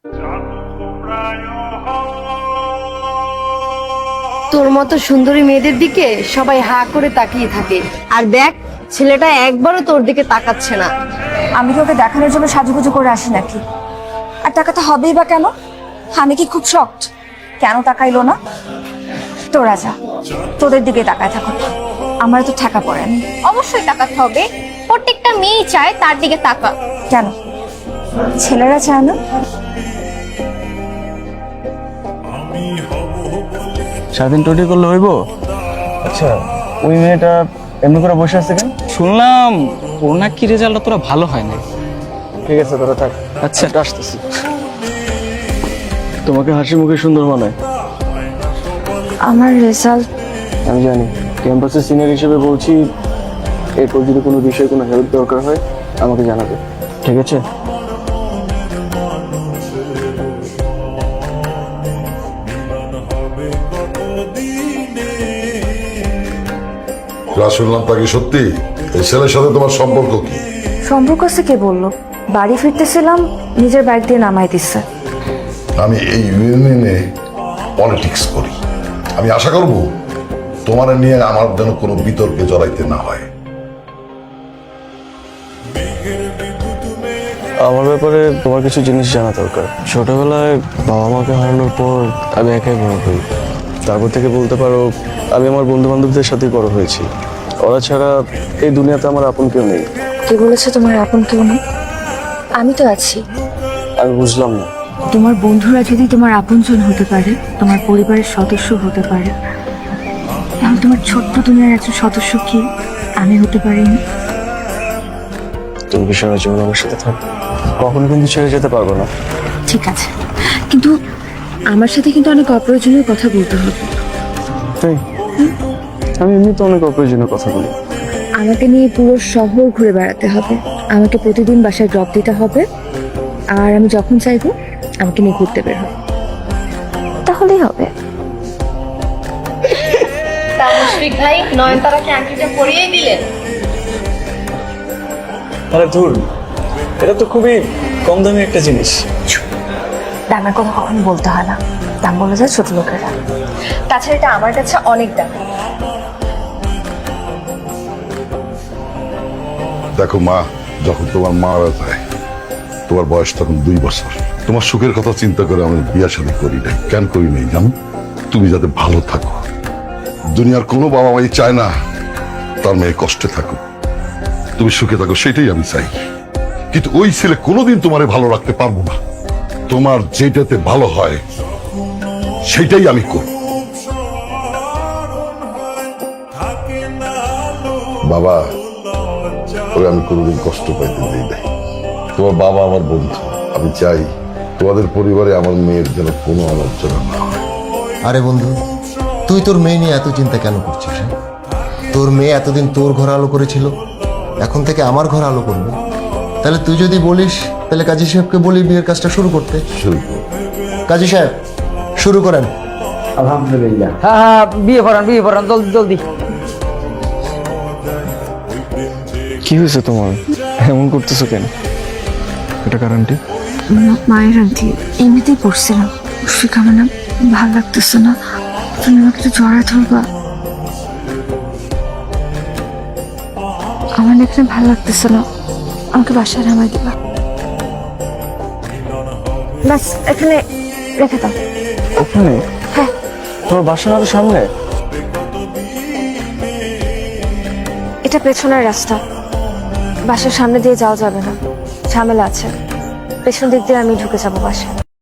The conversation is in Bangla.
তোর মতো সুন্দরী মেয়েদের দিকে সবাই হা করে তাকিয়ে থাকে, আর দেখ ছেলেটা একবারও তোর দিকে তাকাচ্ছে না। আমি কি ওকে দেখানোর জন্য সাজুগুজু করে আসি নাকি? আর টাকাটা হবেই বা কেন? আমি কি খুব শক্ত? কেন তাকাইলো না? তোরা যা, তোদের দিকে তাকায় থাকো, আমার তো ঠেকা পড়েনি। অবশ্যই তাকাতে হবে, প্রত্যেকটা মেয়েই চায় তার দিকে তাকা। কেন ছেলেরা চায় না? সারাদিন টোটি করলে হইব? আচ্ছা, ওই মেয়েটা এমনি করে বসে আছে কেন? শুনলাম ওর নাকি রেজাল্টটা তোরা ভালো হয় না। ঠিক আছে, তোরা থাক। আচ্ছা আসতেছি। তোমাকে হাসি মুখে সুন্দর মানায়। আমার রেজাল্ট আমি জানি, ক্যাম্পাসের সিনিয়র হিসেবে বলছি, এরপর যদি কোনো বিষয়ে কোনো হেল্প দরকার হয় আমাকে জানাবে, ঠিক আছে? শুনলাম তা কি সত্যি? এই ছেলের সাথে তোমার সম্পর্ক কি? সম্পর্ক আছে কে বললো? বাড়ি ফিরতেছিলাম, নিজের বাইক দিয়ে নামাই দিচ্ছে। আমি এই ইউনিয়নে পলিটিক্স করি, আমি আশা করব তোমার নিয়ে আমার যেন কোনো বিতর্কে জড়াইতে না হয়। আমার ব্যাপারে তোমার কিছু জিনিস জানা দরকার। ছোটবেলায় বাবা মাকে হারানোর পর আমি একাই বড় হই। তারপর থেকে বলতে পারো আমি আমার বন্ধু বান্ধবদের সাথে বড় হয়েছি। ওরা ছাড়া এই দুনিয়াতে আমার আপন কেউ নেই। কে বলেছে তোমার আপন কেউ নেই? আমি তো আছি। আমি বুঝলাম না। তোমার বন্ধুরা যদি তোমার আপনজন হতে পারে, তোমার পরিবারের সদস্য হতে পারে, তাহলে তোমার ছোট্ট দুনিয়ার একজন সদস্য কি আমি হতে পারিনি? তুমি কি সারা জীবন আমার সাথে থাকবে? কখনো কিন্তু ছেড়ে যেতে পারবো না। ঠিক আছে, কিন্তু আমার সাথে কিন্তু অনেক অপ্রয়োজনীয় কথা বলতে হবে। তাই? আমি এমনি তো অনেক অপ্রয়োজনীয় কথা বলি। আমাকে নিয়ে পুরো শহর ঘুরে বেড়াতে হবে, আমাকে প্রতিদিন বাসায় ড্রপ দিতে হবে, আর আমি যখন চাইবো আমাকে নিয়ে ঘুরতে বের হবে, তাহলেই হবে। মুশফিক ভাই নয়নতারাকে আংটিটা পরিয়ে দিলেন। আরে ধুর, এটা তো খুবই কম দামি একটা জিনিস। দামের কথা কখনো বলতে হয় না, দাম বলে যায় ছোট লোকেরা। তাছাড়া এটা আমার কাছে অনেক দাম। দেখো মা, যখন তোমার মারা যায় তোমার বয়স তখন 2 বছর। তোমার সুখের কথা চিন্তা করে আমি বিয়ে শাদী করি নাই। কেন করি নাই জানো? তুমি যাতে ভালো থাকো। দুনিয়ার কোনো বাবা মাই চায় না তার মেয়ে কষ্টে থাকো, তুমি সুখে থাকো, সেটাই আমি চাই। কিন্তু ওই ছেলে কোনোদিন তোমারে ভালো রাখতে পারবো না। তোমার যেটাতে ভালো হয় সেটাই আমি করব। বাবা, ওরে আমি কোনোদিন কষ্ট পাইতে দিই নাই। তোমার বাবা আমার বন্ধু, আমি চাই তোমাদের পরিবারে আমার মেয়ের যেন কোনো আলোচনা না হয়। আরে বন্ধু, তুই তোর মেয়ে নিয়ে এত চিন্তা কেন করছিস? হ্যাঁ? তোর মেয়ে এতদিন তোর ঘর আলো করেছিল, এখন থেকে আমার ঘর আলো করবে। তাহলে তুই যদি বলিস, তাহলে কাজী সাহেবকে বলি বিয়ের কাজটা শুরু করতে। শুরু করো। কাজী সাহেব, শুরু করেন। আলহামদুলিল্লাহ। হ্যাঁ হ্যাঁ, বিয়ে পড়ান জলদি জলদি। কি হয়েছে তোমার? এমন করতেছো কেন? এটা কারণটি? মায়ের আন্টি, এমনিতেই পড়ছিলাম। মুশফিক, আমার না ভালো লাগতেছে না, তুমি আমাকে একটু জড়ায় ধরবা। আমার না এখানে ভালো লাগতেছে না, আমাকে বাসায় নামাই দিবা। বাস এখানে রেখে দাও। ওখানে? হ্যাঁ। তোমার বাসা না তো সামনে? এটা পেছনের রাস্তা, বাসার সামনে দিয়ে যাওয়া যাবে না, ঝামেলা আছে। পেছন দিক দিয়ে আমি ঢুকে যাবো বাসায়।